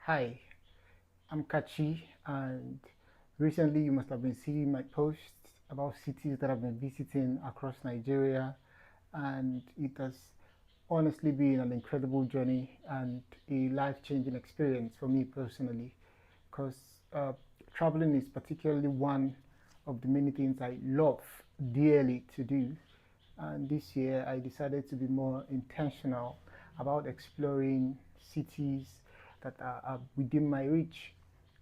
Hi, I'm Kachi, and recently you must have been seeing my posts about cities that I've been visiting across Nigeria, and it has honestly been an incredible journey and a life changing experience for me personally because uh, traveling is particularly one of the many things I love dearly to do. And this year I decided to be more intentional about exploring cities that are within my reach.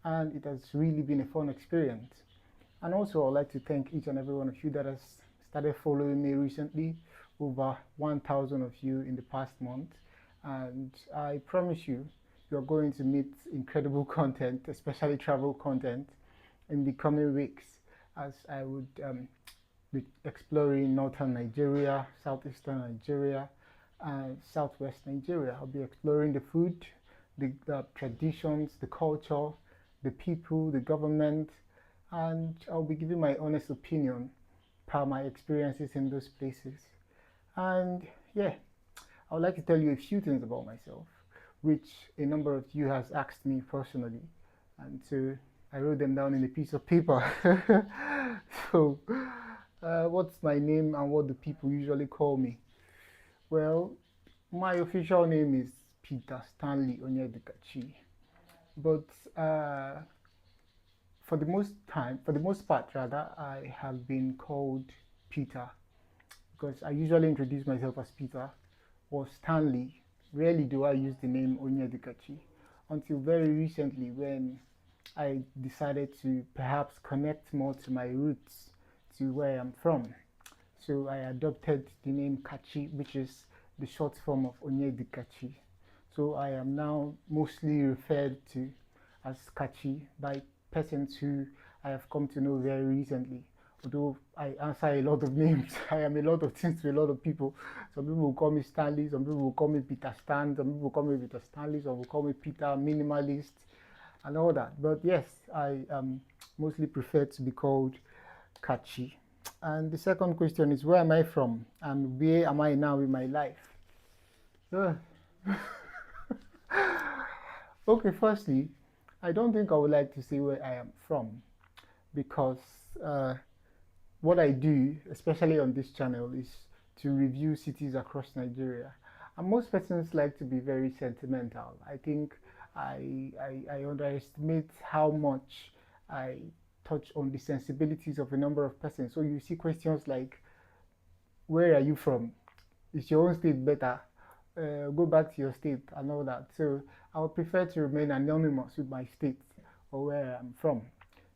And it has really been a fun experience. And also, I'd like to thank each and every one of you that has started following me recently, over 1,000 of you in the past month. And I promise you, you're going to meet incredible content, especially travel content, in the coming weeks as I would be exploring northern Nigeria, southeastern Nigeria, and southwest Nigeria. I'll be exploring the food, the traditions, the culture, the people, the government, and I'll be giving my honest opinion per my experiences in those places. And yeah, I would like to tell you a few things about myself, which a number of you has asked me personally, and so I wrote them down in a piece of paper. So, what's my name and what do people usually call me? Well, my official name is Peter Stanley Onyedikachi, but for the most part, rather, I have been called Peter because I usually introduce myself as Peter or Stanley. Rarely do I use the name Onyedikachi until very recently when I decided to perhaps connect more to my roots, to where I'm from. So I adopted the name Kachi, which is the short form of Onyedikachi. So I am now mostly referred to as Kachi by persons who I have come to know very recently. Although I answer a lot of names, I am a lot of things to a lot of people. Some people will call me Stanley, some people will call me Peter Stan, some people will call me Peter Stanley, some will call me Peter Minimalist, and all that. But yes, I mostly prefer to be called Kachi. And the second question is, where am I from and where am I now in my life? Uh, okay, firstly, I don't think I would like to say where I am from because uh, what I do, especially on this channel, is to review cities across Nigeria. And most persons like to be very sentimental. I think I underestimate how much I touch on the sensibilities of a number of persons. So you see questions like, where are you from? Is your own state better? Go back to your state and all that. So I would prefer to remain anonymous with my state or where I'm from.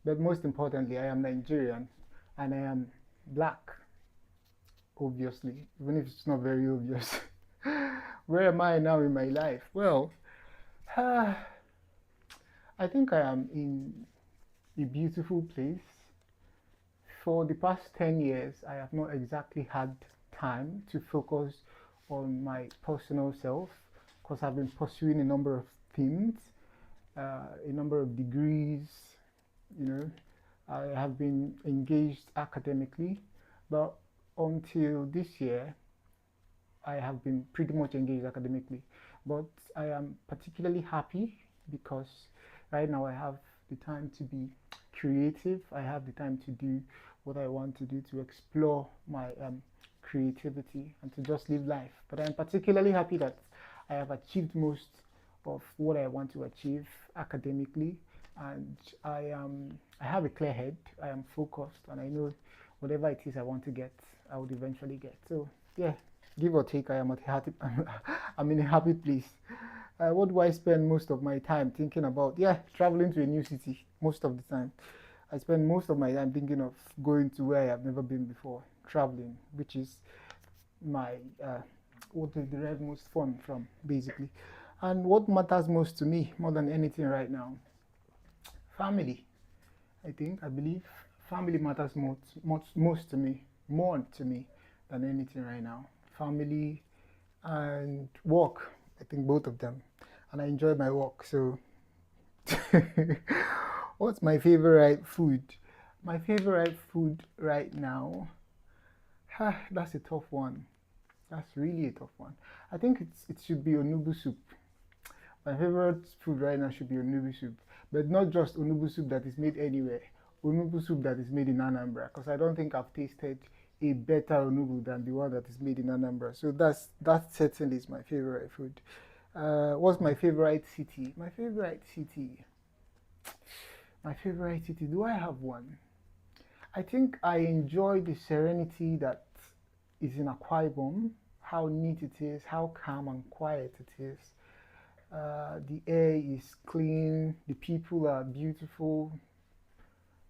But most importantly, I am Nigerian and I am black, obviously, even if it's not very obvious. Where am I now in my life? Well, I think I am in a beautiful place. For the past 10 years, I have not exactly had time to focus on my personal self because I've been pursuing a number of things, a number of degrees, you know. I have been engaged academically, but until this year, I have been pretty much engaged academically. But I am particularly happy because right now I have the time to be creative. I have the time to do what I want to do to explore my creativity and to just live life. But I'm particularly happy that I have achieved most of what I want to achieve academically, and I have a clear head. I am focused, and I know whatever it is I want to get, I would eventually get. So yeah, give or take, I am at a happy, I'm in a happy place. What do I spend most of my time thinking about? Yeah, traveling to a new city most of the time. I spend most of my time thinking of going to where I have never been before, traveling, which is my what I derive most fun from, basically. And what matters most to me more than anything right now? Family. I believe family matters most to me, more to me than anything right now. Family and work. I think both of them. And I enjoy my work. So, what's my favorite food? My favorite food right now, that's a tough one. That's really a tough one. I think it should be onubu soup. My favorite food right now should be onubu soup, but not just onubu soup that is made anywhere. Onubu soup that is made in Anambra, because I don't think I've tasted a better onubu than the one that is made in Anambra. So that certainly is my favorite food. What's my favorite city? My favorite city. My favorite city. Do I have one? I think I enjoy the serenity that is in Akwa Ibom. How neat it is, how calm and quiet it is. The air is clean, the people are beautiful.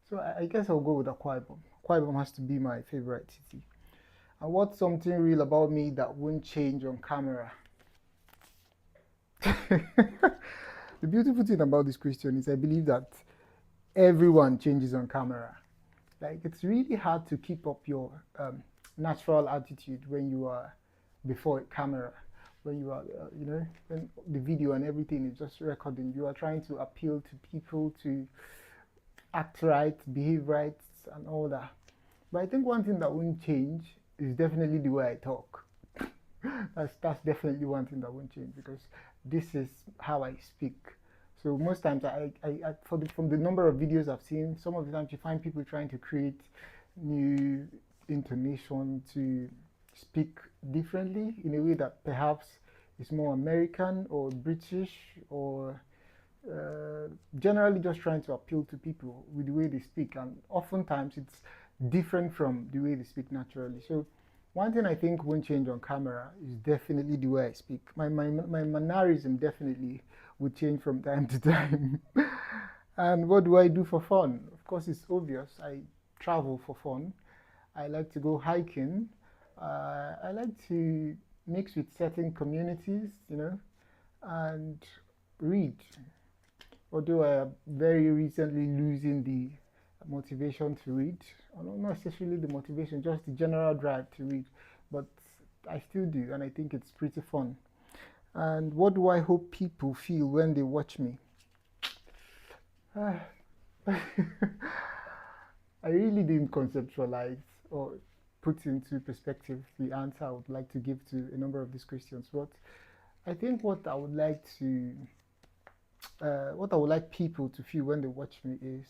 So I guess I'll go with Akwa Ibom. Akwa Ibom has to be my favorite city. And what's something real about me that won't change on camera? The beautiful thing about this question is I believe that everyone changes on camera. Like it's really hard to keep up your natural attitude when you are before a camera, when you are, when the video and everything is just recording. You are trying to appeal to people to act right, behave right, and all that. But I think one thing that won't change is definitely the way I talk. That's definitely one thing that won't change because this is how I speak. So most times, from the number of videos I've seen, some of the times you find people trying to create new intonation to speak differently in a way that perhaps is more American or British or generally just trying to appeal to people with the way they speak, and oftentimes it's different from the way they speak naturally. So one thing I think won't change on camera is definitely the way I speak. My mannerism definitely would change from time to time. And what do I do for fun? Of course, it's obvious. I travel for fun. I like to go hiking. I like to mix with certain communities, and read. Although I am very recently losing the motivation to read, or not necessarily the motivation, just the general drive to read, but I still do, and I think it's pretty fun. And what do I hope people feel when they watch me? I really didn't conceptualize or put into perspective the answer I would like to give to a number of these questions, but I think what I would like people to feel when they watch me is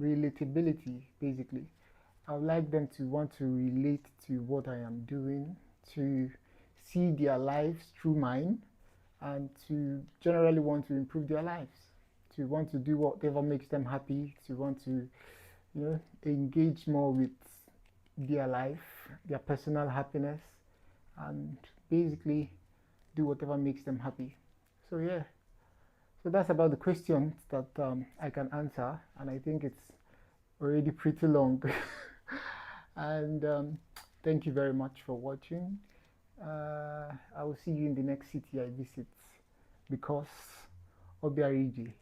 relatability, basically. I would like them to want to relate to what I am doing, to see their lives through mine, and to generally want to improve their lives, to want to do whatever makes them happy, to want to, engage more with their life, their personal happiness, and basically do whatever makes them happy. So yeah, so that's about the questions that I can answer, and I think it's already pretty long. And thank you very much for watching. I will see you in the next city I visit because Obiariji.